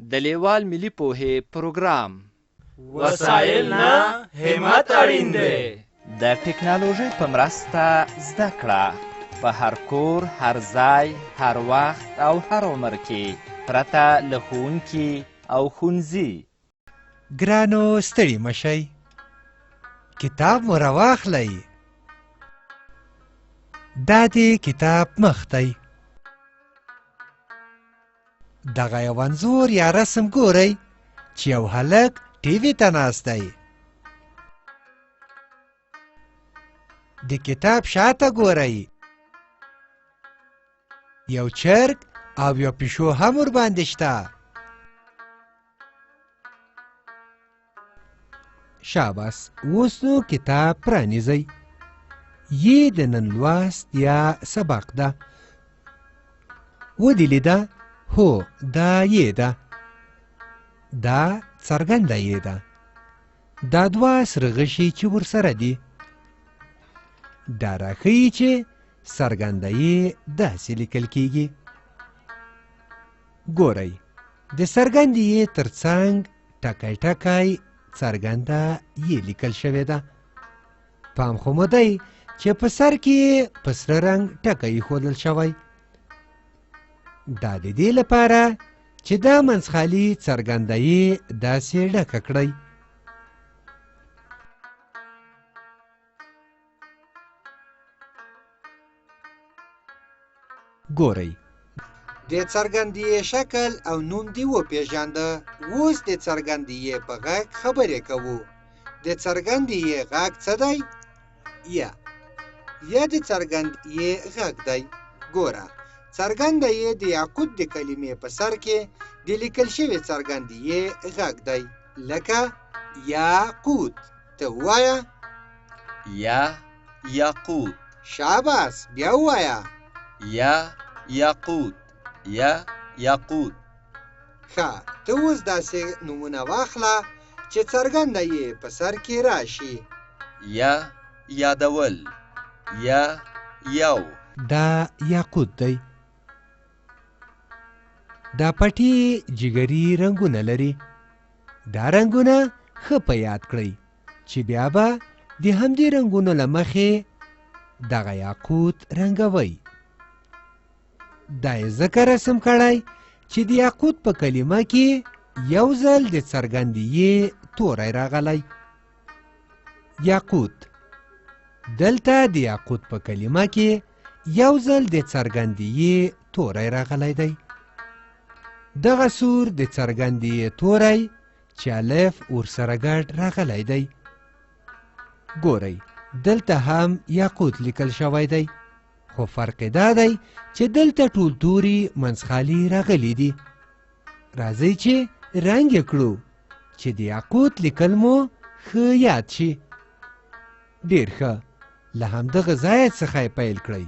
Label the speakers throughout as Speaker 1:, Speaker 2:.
Speaker 1: د لیوال ملي پوهې پروګرام.
Speaker 2: وسایل نه همت اړین دی.
Speaker 1: د ټکنالوژۍ په مرسته زده کړه په هر کور، هر ځای، هر وخت او هر عمر کې پرته له ښوونکي او ښوونځي.
Speaker 3: ګرانو ستړي مشئ، کتاب مو راواخلئ. دا دی کتاب مخ دی. دغه یو انځور یا رسم ګورئ چې یو هلک ټي وي ته ناست دی. د کتاب شاته ګورئ، یو چرګ او یو پیشو هم ورباندې شته. شاباس، اوس نو کتاب پرانیزئ. یې د نن لوست یا سبق ده. ودې لیده؟ هو، دا یې ده. دا څرګنده یې ده. دا دوه سره غشي چې ورسره دي، دا راښیي چې څرګنده یې داسې لیکل کیږي. ګورئ، د څرګندې یې تر څنګ ټکی ټکی څرګنده یې لیکل شوې ده. پام خو مو دی چې په سر کې یې په سره رنګ ټکی ایښودل شوی. دا د دې لپاره چې دا منځخالي څرګنده یې داسې ډکه کړئ. ګورئ، د څرګندیې شکل او نوم دې وپېژانده. اوس د څرګندیې په غږ خبرې کوو. د څرګندیې غږ څه دی؟ یا د څرګندیې غږ دی. ګوره، څرګندیې د یاقوت د کلمې په سر کې د لیکل شوې څرګندیې غږ دی، لکه یاقوت. ته ووایه
Speaker 1: یا یاقوت.
Speaker 3: شاباس، بیا ووایه
Speaker 1: یا یاقوت. یا یاقوت.
Speaker 3: ښه، ته اوس داسې نومونه واخله چې څرګنده یې په سر کې راشي.
Speaker 1: یا یادول. یا یو.
Speaker 3: دا یاقوت دی. دا پټي جګري رنګونه لري. دا رنګونه ښه په یاد کړئ چې بیا به د همدې رنګونو له مخې دغه یاقوت رنګوئ. دا یې ځکه رسم کړی چې د یاقوت په کلمه کې یو ځل د څرګندیې توری راغلی. یاقوت. دلته د یاقوت په کلمه کې یو ځل د څرګندیې توری راغلی دی. دغه سور د څرګندیې توری چې الف ورسره ګډ راغلی دی. ګورئ، دلته هم یاقوت لیکل شوی دی، خو فرق دا دی چې دلته ټول توري منځخالي راغلي دي. راځئ چې رنګ یې کړو چې د یاقوت لیکل مو ښه یاد شي. ډېر ښه، له همدغه ځایه څخه یې پیل کړئ.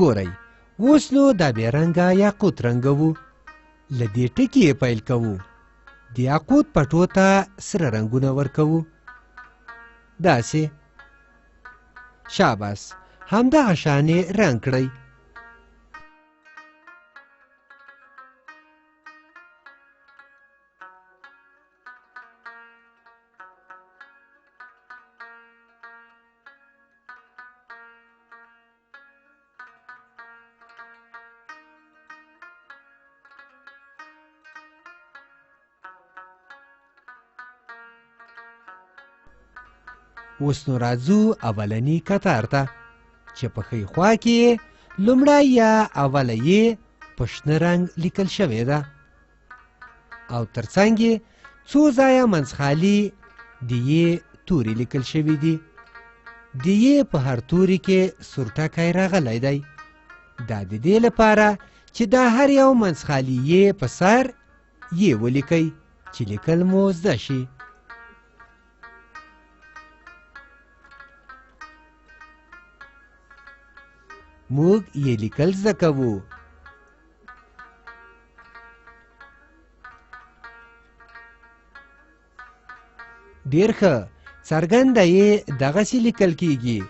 Speaker 3: ګورئ، اوس نو دا بې رنګه یاقوت رنګوو. له دې ټکي یې پیل کوو. د یاقوت پټو ته سره رنګونه ورکوو. داسې. شاباس، همدغه شانې رنګ کړئ. اوس نو راځو اولني کتار ته چې په ښي خوا کې لومړی یا اوله یې په شنه رنګ لیکل شوې ده او ترڅنګ یې څو ځایه منځخالي د یې توري لیکل شوي دي. د یې په هر توري کې سور ټکی راغلی دی. دا د دې لپاره چې دا هر یو منځخالي یې په سر یې ولیکئ چې لیکل مو زده شي. موږ یې لیکل زده کوو. ډېر ښه، څرګنده یې دغسې لیکل کیږي.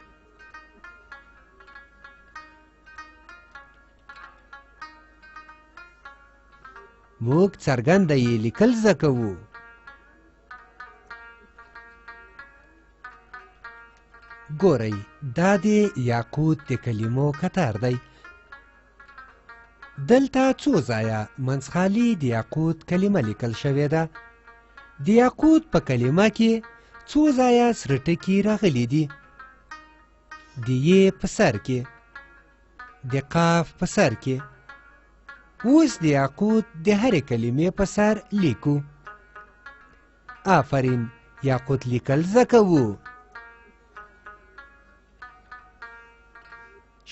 Speaker 3: موږ څرګنده یې لیکل زده کوو. ګورئ، دا د یاقوت د کلمو کتار دی. دلته څو ځایه منځخالي د یاقوت کلمه لیکل شوې ده. د یاقوت په کلمه کې څو ځایه سره ټکي راغلي دي. د یې په سر کې، د قاف په سر کې. اوس د یاقوت د هرې کلمې په سر لیکو. آفرین، یاقوت لیکل زده کوو.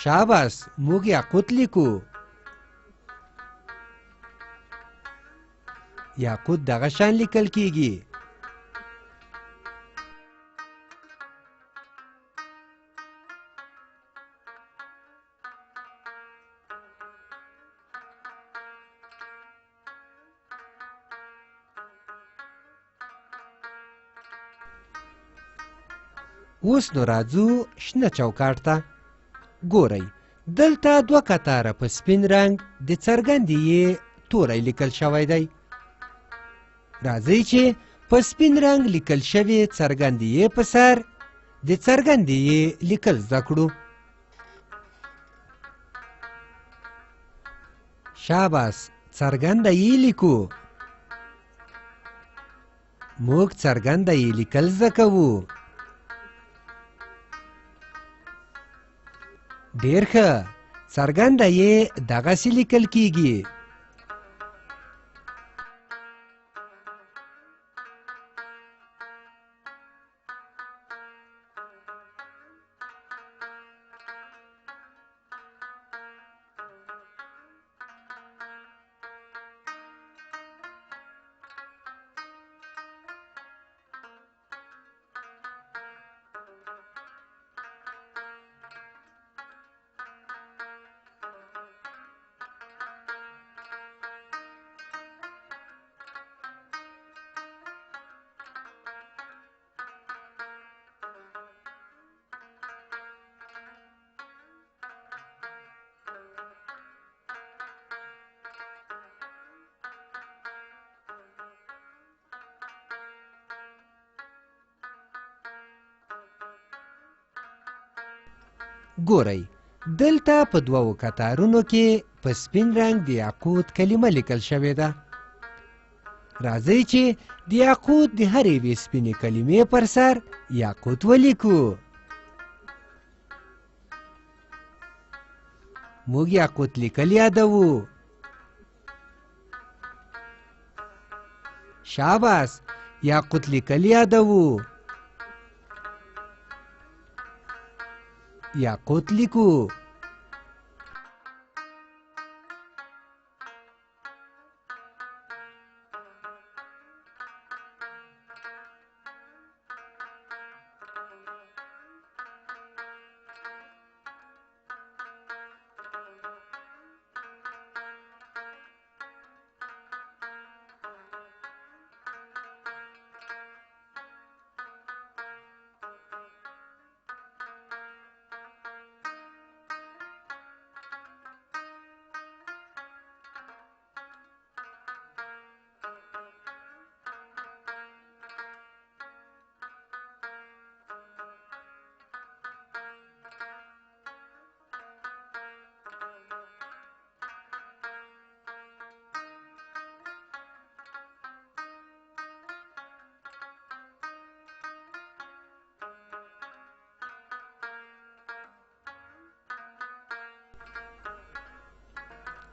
Speaker 3: شاباس، موږ یاقوت لیکو. یاقوت دغه شان لیکل کیږي. اوس نو راځو شنه چوکاټ ته. ګورئ، دلته دوه کتاره په سپین رنګ د څرګندې یې توری لیکل شوی دی. راځئ چې په سپین رنګ لیکل شوې څرګندې یې په سر د څرګندې یې لیکل زده کړو. شاباس، څرګنده یې لیکو. موږ څرګنده یې لیکل زده کوو. ډېر ښه، څرګنده یې دغسې لیکل کیږي. ګورئ، دلته په دوو کتارونو کې په سپین رنګ د یاقوت کلمه لیکل شوې ده. راځئ چې د یاقوت د هرې یوې سپینې کلمې پر سر یاقوت ولیکو. موږ یاقوت لیکل یادوو. شاباس، یاقوت لیکل یادوو. یاقوت لیکو.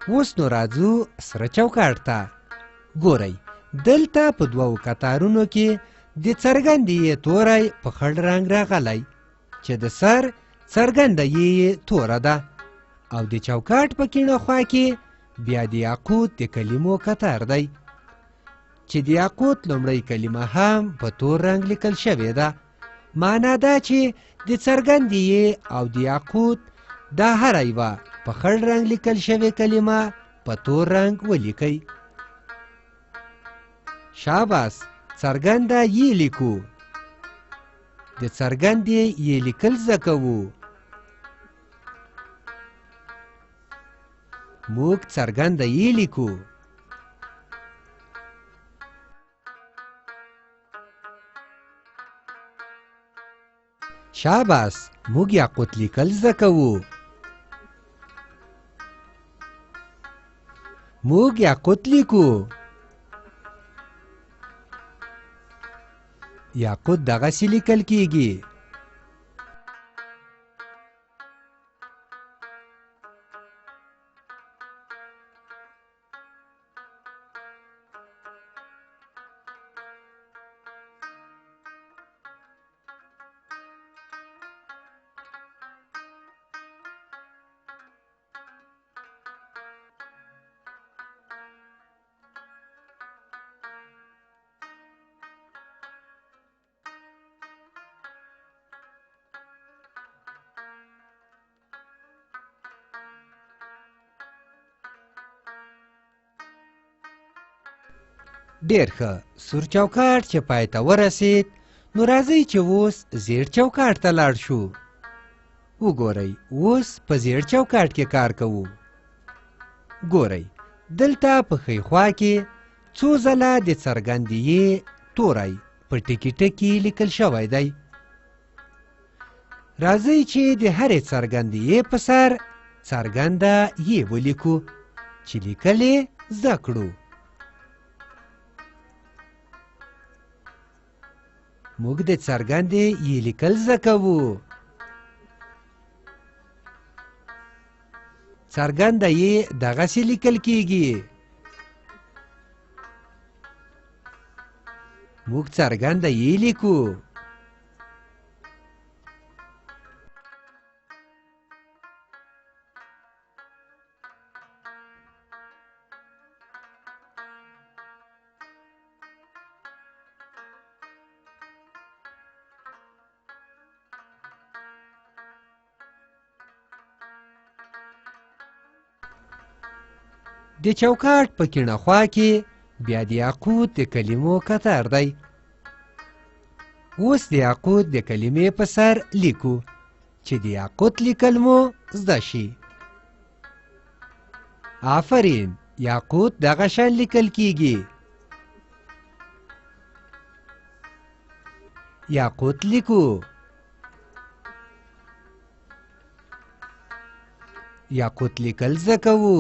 Speaker 3: اوس نو راځو سره چوکاټ ته. ګورئ، دلته په دوو کتارونو کې د څرګندې یې توری په خړ رنګ راغلی چې د سر څرګنده یې توره ده، او د چوکاټ په کیڼه خوا کې بیا د یاقوت د کلمو کتار دی چې د یاقوت لومړۍ کلمه هم په تور رنګ لیکل شوې ده. معنا دا چې د څرګندې یې او د یاقوت دا هره یوه په خړ رنګ لیکل شوې کلمه په تور رنګ ولیکئ. شاباس، څرګنده یې لیکو. د څرګندې یې لیکل زده کوو. موږ څرګنده یې لیکو. شاباس، موږ یاقوت لیکل زده کوو. موږ یاقوت لیکو. یاقوت دغسې لیکل کیږي. ډېر ښه، سور چوکاټ چې پای ته ورسید، نو راځئ چې اوس زیړ چوکاټ ته لاړ شو. وګورئ، اوس په زیړ چوکاټ کې کار کوو. ګورئ، دلته په ښي خوا کې څو ځله د څرګندیې توری په ټکي ټکي لیکل شوی دی. راځئ چې د هرې څرګندیې په سر څرګنده یې ولیکو چې لیکل یې زده کړو. موږ د څرګندې یې لیکل زده کوو. څرګنده یې دغسې لیکل کیږي. موږ څرګنده یې لیکو. د چوکاټ په کیڼه خوا کې بیا د یاقوت د کلمو کتار دی. اوس د یاقوت د کلمې په سر لیکو چې د یاقوت لیکل مو زده شي. آفرین، یاقوت دغه شان لیکل کیږي. یاقوت لیکو. یاقوت لیکل زده کوو.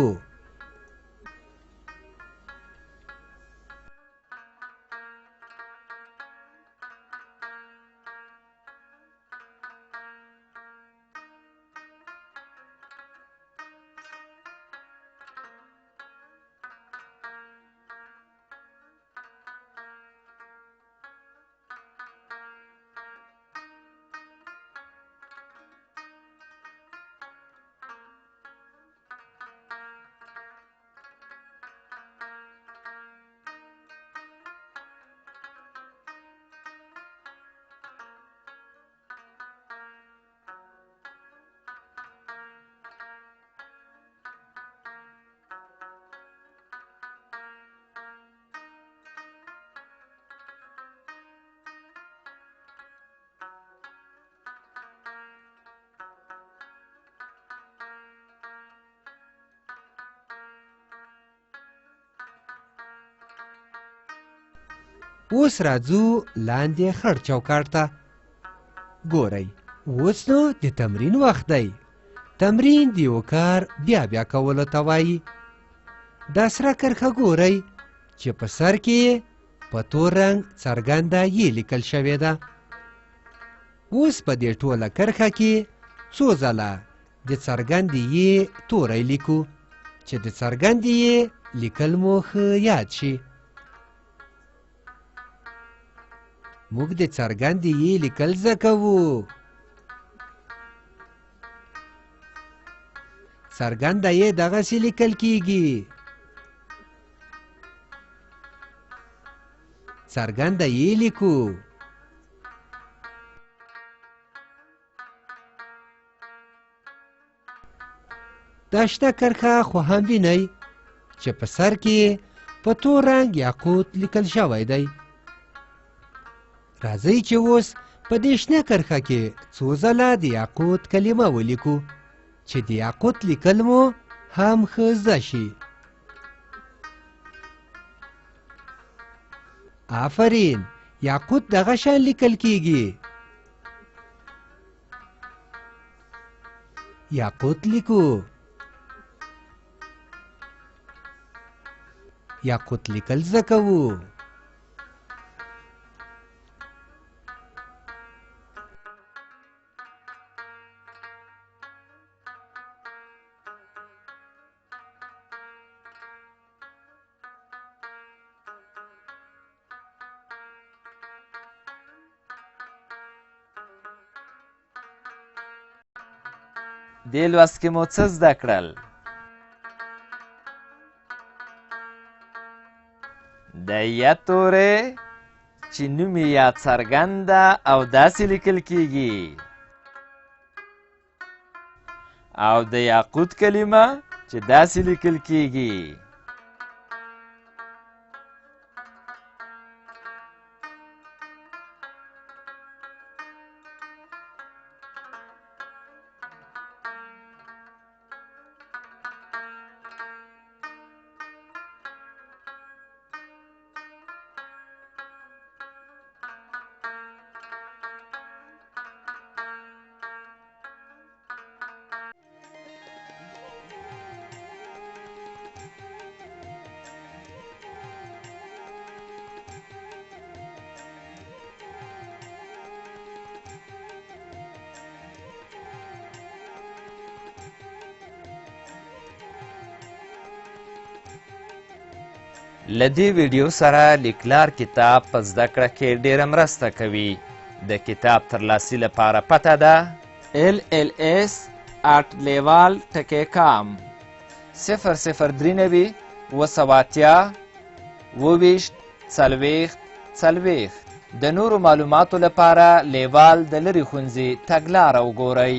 Speaker 3: اوس راځو لاندې خړ چوکاټ ته. ګورئ، اوس نو د تمرین وخت دی. تمرین د یو کار بیا بیا کولو ته وایي. دا سره کرښه ګورئ چې په سر کې په تور رنګ څرګنده یې لیکل شوې ده. اوس په دې ټوله کرښه کې څو ځله د څرګندې یې توری لیکو چې د څرګندې یې لیکل مو ښه یاد شي. موږ د څرګندې یې لیکل زده کوو. څرګنده یې دغسې لیکل کیږي. څرګنده یې لیکو. دا شنه کرښه خو هم وینئ چې په سر کې په تور رنګ یاقوت لیکل شوی دی. راځئ چې اوس په دې شنه کرښه کې څو ځله د یاقوت کلمه ولیکو چې د یاقوت لیکل مو هم ښه زده شي. آفرین، یاقوت دغه شان لیکل کیږي. یاقوت لیکو. یاقوت لیکل زده کوو.
Speaker 1: دې لوست کې مو څه زده کړل؟ د ی تورې چې نوم یې یا څرګنده او داسې لیکل کیږي، او د یاقوت کلمه چې داسې لیکل کیږي. له دې ویډیو سره لیکلار کتاب په زده کړه کې ډېره مرسته کوي. د کتاب ترلاسي لپاره پته ده LLS@leval.com 003 280 40 40. د نورو معلوماتو لپاره لیوال د لرې ښوونځي تګلاره وګورئ.